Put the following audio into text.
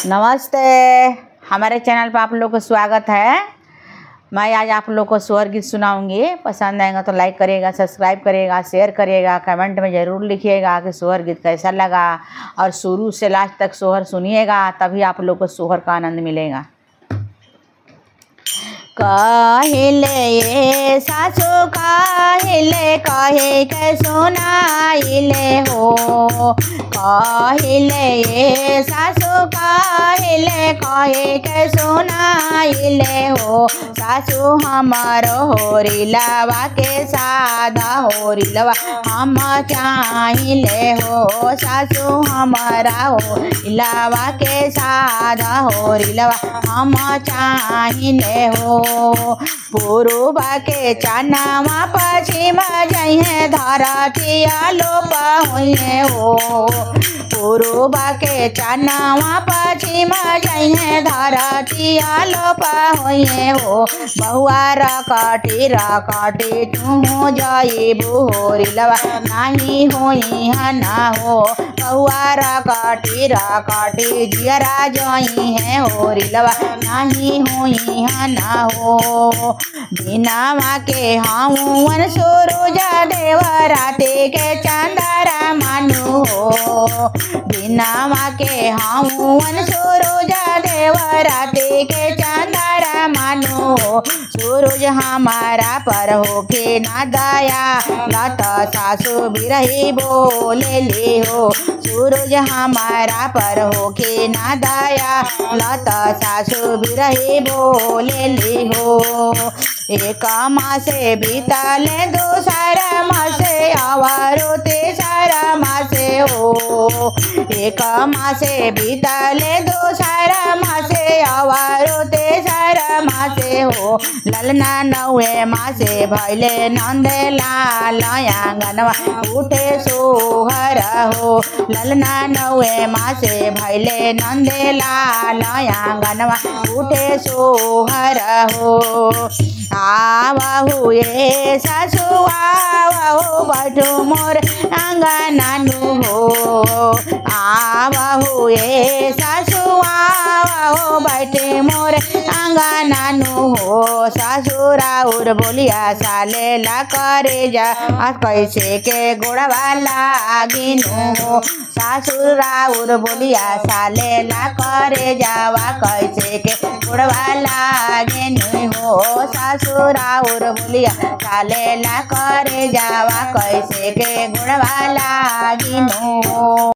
नमस्ते, हमारे चैनल पर आप लोग को स्वागत है। मैं आज आप लोग को सोहर गीत सुनाऊंगी। पसंद आएगा तो लाइक करिएगा, सब्सक्राइब करिएगा, शेयर करिएगा, कमेंट में ज़रूर लिखिएगा कि सोहर गीत कैसा लगा, और शुरू से लास्ट तक सोहर सुनिएगा, तभी आप लोग को सोहर का आनंद मिलेगा। कहिले ये सासू कहिले कहे के सुनाइले हो, कहिले ये सासू कहिले कहे के सुनाइले हो। सासू हमारो होरिलवा के सादा होरिलवा हम चाहिले हो। सासू हमारा होरिलवा के सादा होरिलवा हम चाहिले हो। पूर्वा के चानावा पश्चिम जइहे धरतिया लोप होइहे हो। पूर्वा के चानावा पश्चिम जइहे धरतिया लोप होइहे हो। बहुआ रकटी तू जइबू होरिलवा नाही होई हना हो। बहुआ रकटी जियरा जइहे होरिलवा नाही होई हना हो। दिनावा के हवन सूरज देव राते के चंदरा मानु हो। दिनावा के हवन सूरज देव राते के चंदरा मानु हो। सूरज हमारा पर होके ना दया लत सासू बिरही बोले ले हो। सूरज हमारा पर होके ना दया लत सासू बिरही बोले ले हो। एक मासे बीताले दूसरा मासे आवारो तेसरा मासे हो। एक मासे बीताले दूसरा मासे आवारो तेसरा मासे हो। ललना नौवे मासे भैले नंदे लाल आंगनवा उठे सोहर हो। ललना नौवे मासे भैले नंदे लाल आंगनवा उठे सोहर हो। आवहु ये सासू आवहु बैठू मोर आंगनानु हो। आवहु ये सासू आवहु बैठे मोर आंगनानु हो। ससुराउर बोलिया साले ला करे जा कैसे के गोड़वा लागिनु हो। ससुराउर बोलिया साले ला करे जावा कैसे के गोड़वा लागिनु हो। ससुराउर बोलिया साले ला करे जावा कैसे के गोड़वा लागिनु हो।